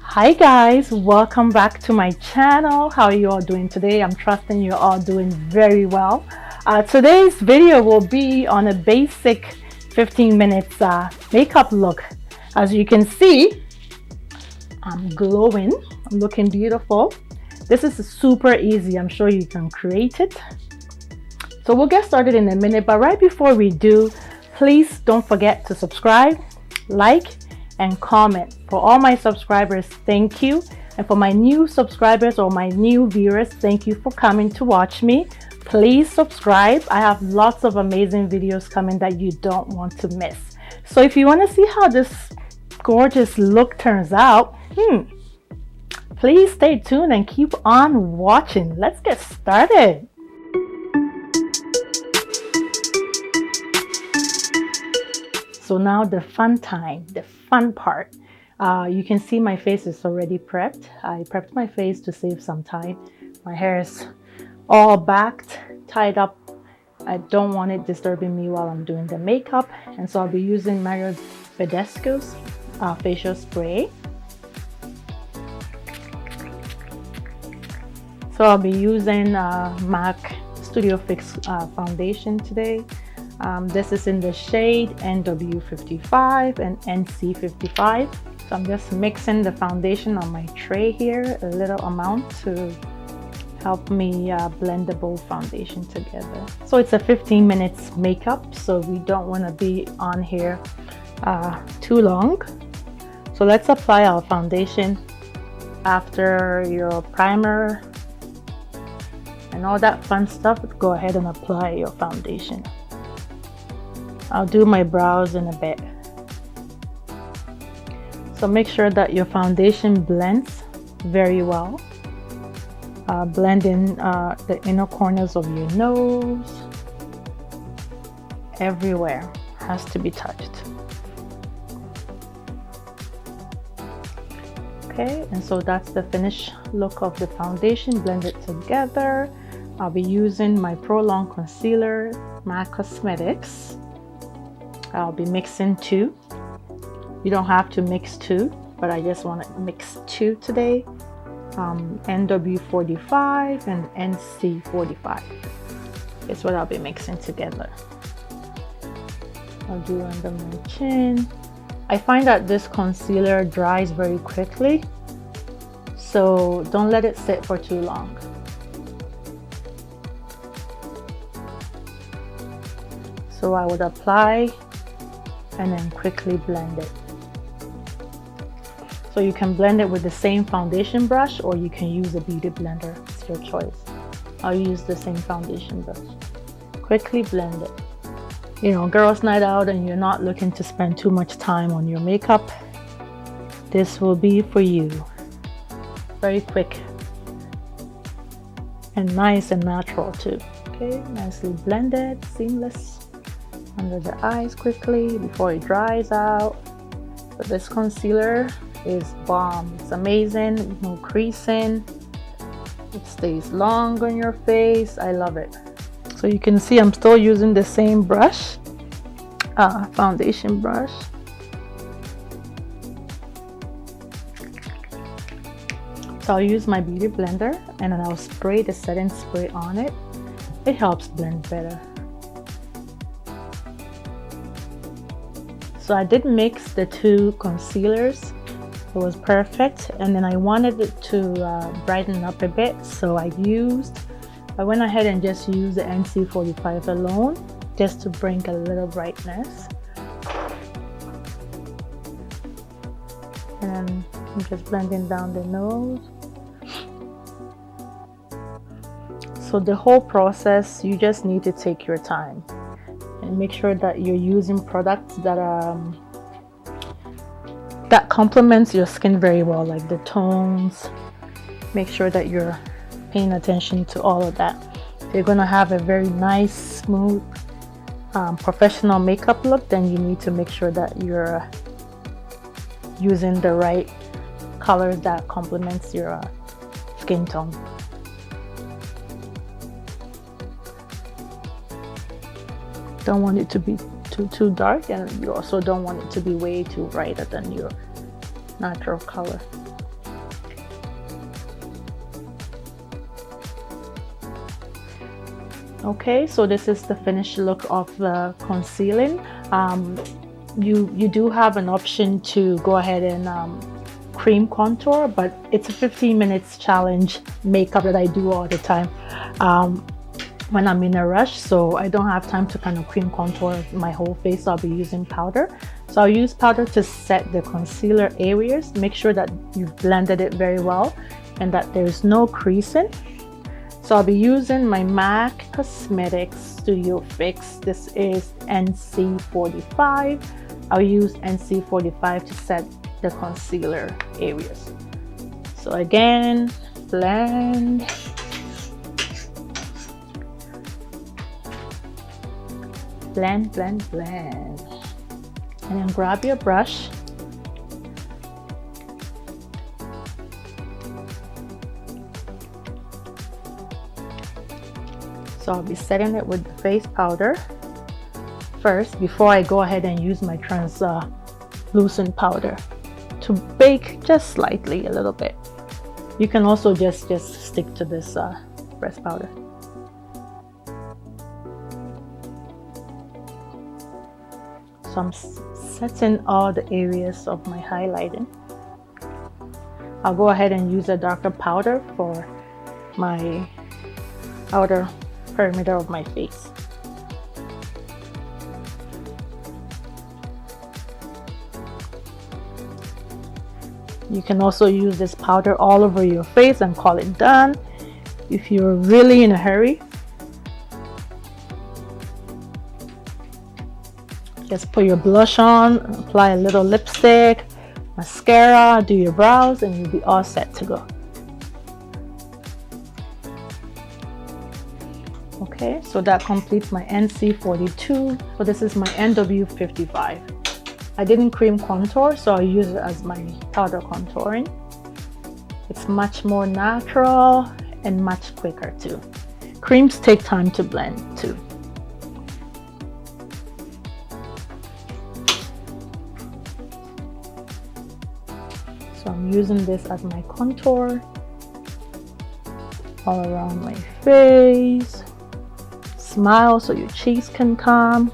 Hi guys, welcome back to my channel. How are you all doing today? I'm trusting you're all doing very well. Today's video will be on a basic 15 minutes makeup look. As you can see, I'm glowing, I'm looking beautiful. This is super easy. I'm sure you can create it. So we'll get started in a minute, but right before we do, please don't forget to subscribe, like, and comment. For all my subscribers, thank you. And for my new subscribers or my new viewers, thank you for coming to watch me. Please subscribe. I have lots of amazing videos coming that you don't want to miss. So if you want to see how this gorgeous look turns out, please stay tuned and keep on watching. Let's get started. So now the fun time, the fun part. You can see my face is already prepped. I prepped my face to save some time. My hair is all backed, tied up. I don't want it disturbing me while I'm doing the makeup. And so I'll be using Badescu's facial spray. So I'll be using MAC Studio Fix foundation today. This is in the shade NW55 and NC55. So I'm just mixing the foundation on my tray here, a little amount to help me blend the both foundation together. So it's a 15 minutes makeup, so we don't want to be on here too long. So let's apply our foundation. After your primer and all that fun stuff, go ahead and apply your foundation. I'll do my brows in a bit. So make sure that your foundation blends very well. Blend in the inner corners of your nose. Everywhere has to be touched. Okay, and so that's the finished look of the foundation. Blend it together. I'll be using my Prolong concealer, MAC Cosmetics. I'll be mixing two. You don't have to mix two, but I just want to mix two today. NW45 and NC45 is what I'll be mixing together. I'll do under my chin. I find that this concealer dries very quickly, so don't let it sit for too long. So I would apply and then quickly blend it. So you can blend it with the same foundation brush, or you can use a beauty blender. It's your choice. I'll use the same foundation brush. Quickly blend it. You know, girls' night out and you're not looking to spend too much time on your makeup, this will be for you. Very quick and nice and natural too. Okay, nicely blended, seamless. Under the eyes quickly before it dries out. But this concealer is bomb. It's amazing. No creasing. It stays long on your face. I love it. So you can see I'm still using the same brush, foundation brush. So I'll use my beauty blender and then I'll spray the setting spray on it. It helps blend better. So I did mix the two concealers. It was perfect, and then I wanted it to brighten up a bit, so I went ahead and just used the NC45 alone, just to bring a little brightness. And I'm just blending down the nose. So the whole process, you just need to take your time. And make sure that you're using products that that complements your skin very well, like the tones. Make sure that you're paying attention to all of that. If you're going to have a very nice, smooth, professional makeup look, then you need to make sure that you're using the right colors that complements your skin tone. Don't want it to be too dark, and you also don't want it to be way too brighter than your natural color. Okay, so this is the finished look of the concealing. You do have an option to go ahead and cream contour, but it's a 15 minutes challenge makeup that I do all the time when I'm in a rush, so I don't have time to kind of cream contour my whole face. So I'll be using powder. So I'll use powder to set the concealer areas. Make sure that you've blended it very well and that there's no creasing. So I'll be using my MAC Cosmetics Studio Fix. This is NC45. I'll use NC45 to set the concealer areas. So again, blend. Blend, blend, blend. And then grab your brush. So I'll be setting it with face powder first before I go ahead and use my translucent powder to bake just slightly, a little bit. You can also just stick to this pressed powder. So I'm setting all the areas of my highlighting. I'll go ahead and use a darker powder for my outer perimeter of my face. You can also use this powder all over your face and call it done. If you're really in a hurry, just put your blush on, apply a little lipstick, mascara, do your brows, and you'll be all set to go. Okay, so that completes my NC42. So this is my NW55. I didn't cream contour, so I'll use it as my powder contouring. It's much more natural and much quicker too. Creams take time to blend too. So I'm using this as my contour all around my face. Smile so your cheeks can come.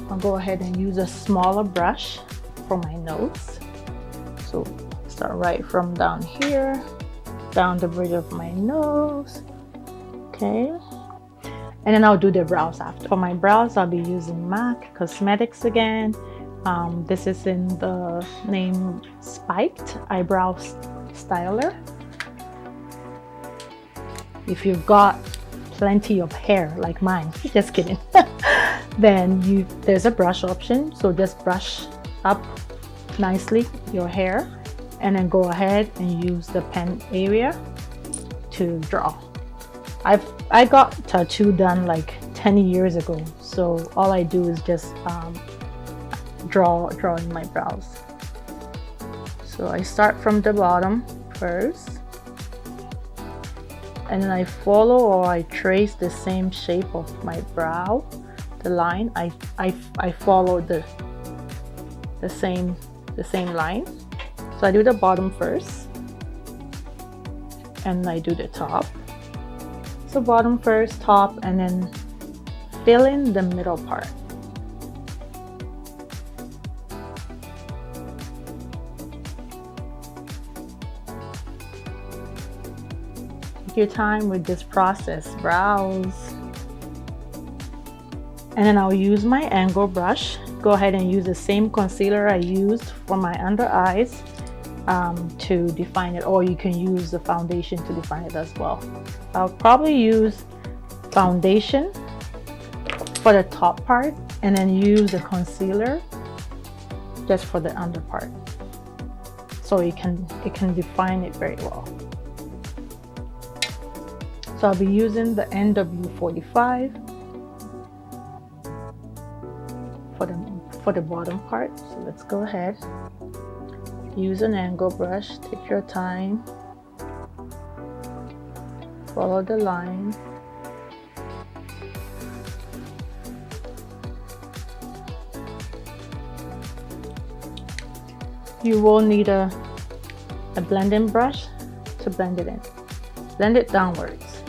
I'll go ahead and use a smaller brush for my nose. So start right from down here, down the bridge of my nose. Okay. And then I'll do the brows after. For my brows, I'll be using MAC Cosmetics again. This is in the name Spiked Eyebrow Styler. If you've got plenty of hair like mine, just kidding, then there's a brush option. So just brush up nicely your hair and then go ahead and use the pen area to draw. I got tattoo done like 10 years ago, so all I do is just draw in my brows. So I start from the bottom first, and then I follow or I trace the same shape of my brow, the line. I follow the same line. So I do the bottom first, and I do the top. So bottom first, top, and then fill in the middle part. Your time with this process. Browse, and then I'll use my angle brush. Go ahead and use the same concealer I used for my under eyes to define it, or you can use the foundation to define it as well. I'll probably use foundation for the top part and then use the concealer just for the under part, so it can define it very well. So I'll be using the NW45 for the bottom part. So let's go ahead, use an angle brush, take your time, follow the line. You will need a blending brush to blend it in. Blend it downwards.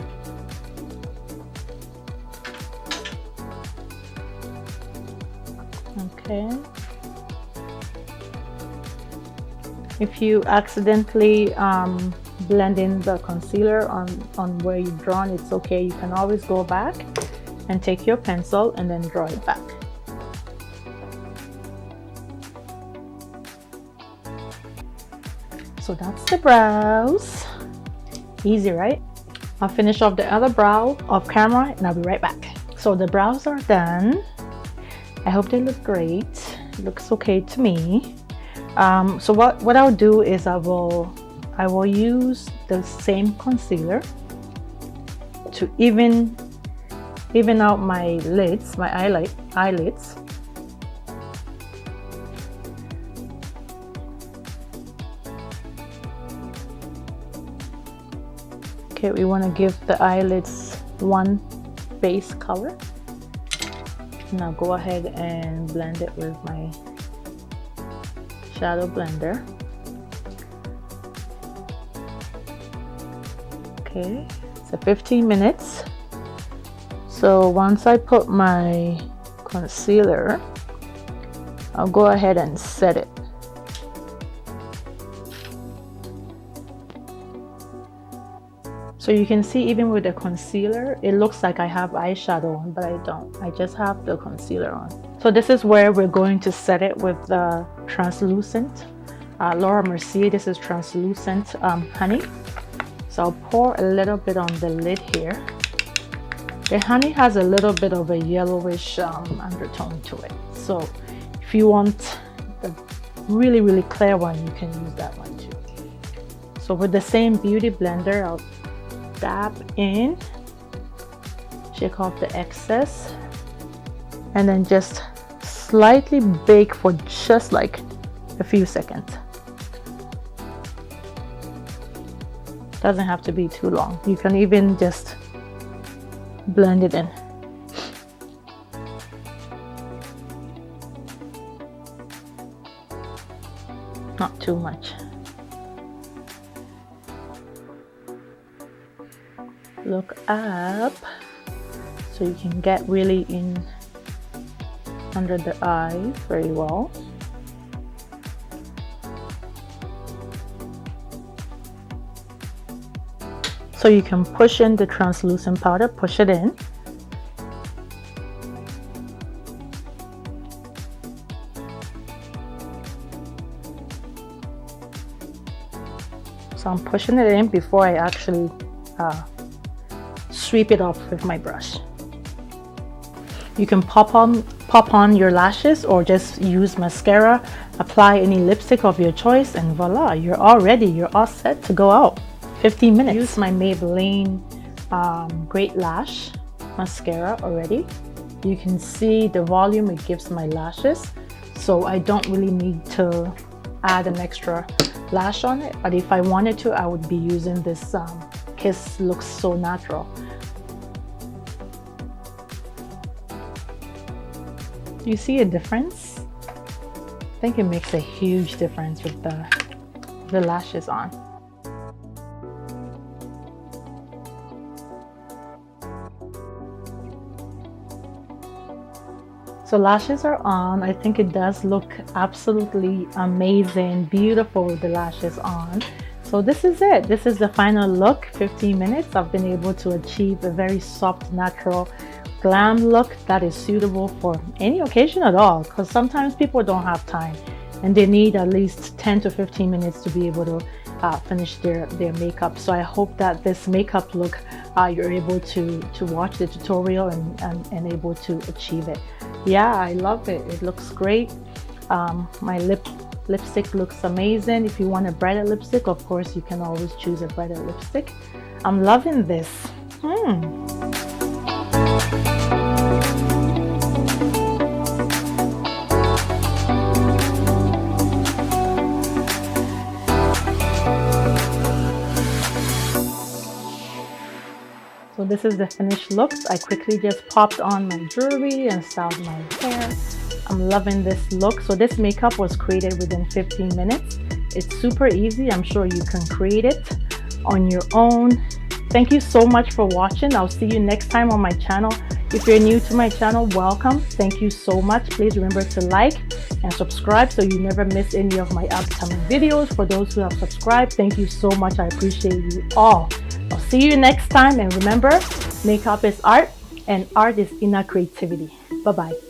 Okay. If you accidentally blend in the concealer on where you've drawn, it's okay. You can always go back and take your pencil and then draw it back. So that's the brows. Easy, right? I'll finish off the other brow off camera and I'll be right back. So the brows are done. I hope they look great. It looks okay to me. So what I'll do is I will use the same concealer to even out my lids, my eyelids. Okay, we want to give the eyelids one base color. Now go ahead and blend it with my shadow blender. Okay, so 15 minutes. So once I put my concealer, I'll go ahead and set it. So you can see even with the concealer, it looks like I have eyeshadow on, but I don't. I just have the concealer on. So this is where we're going to set it with the translucent Laura Mercier. This is translucent honey. So I'll pour a little bit on the lid here. The honey has a little bit of a yellowish undertone to it. So if you want the really clear one, you can use that one too. So with the same beauty blender, I'll dab in, shake off the excess, and then just slightly bake for just like a few seconds. Doesn't have to be too long. You can even just blend it in. Not too much. Look up so you can get really in under the eye very well. So you can push in the translucent powder, push it in. So I'm pushing it in before I actually sweep it off with my brush. You can pop on your lashes or just use mascara, apply any lipstick of your choice, and voila, you're all ready. You're all set to go out. 15 minutes. Use my Maybelline Great Lash mascara already. You can see the volume it gives my lashes, so I don't really need to add an extra lash on it, but if I wanted to, I would be using this Kiss Looks So Natural. Do you see a difference? I think it makes a huge difference with the lashes on. So lashes are on. I think it does look absolutely amazing, beautiful with the lashes on. So this is it. This is the final look. 15 minutes. I've been able to achieve a very soft, natural glam look that is suitable for any occasion at all, because sometimes people don't have time and they need at least 10 to 15 minutes to be able to finish their makeup. So I hope that this makeup look you're able to watch the tutorial and able to achieve it. Yeah, I love it. It looks great. My lipstick looks amazing. If you want a brighter lipstick, of course you can always choose a brighter lipstick. I'm loving this. So this is the finished looks. I quickly just popped on my jewelry and styled my hair. I'm loving this look. So this makeup was created within 15 minutes. It's super easy. I'm sure you can create it on your own Thank you so much for watching. I'll see you next time on my channel. If you're new to my channel, welcome. Thank you so much. Please remember to like and subscribe so you never miss any of my upcoming videos. For those who have subscribed, thank you so much. I appreciate you all. I'll see you next time, and remember, makeup is art and art is inner creativity. Bye-bye.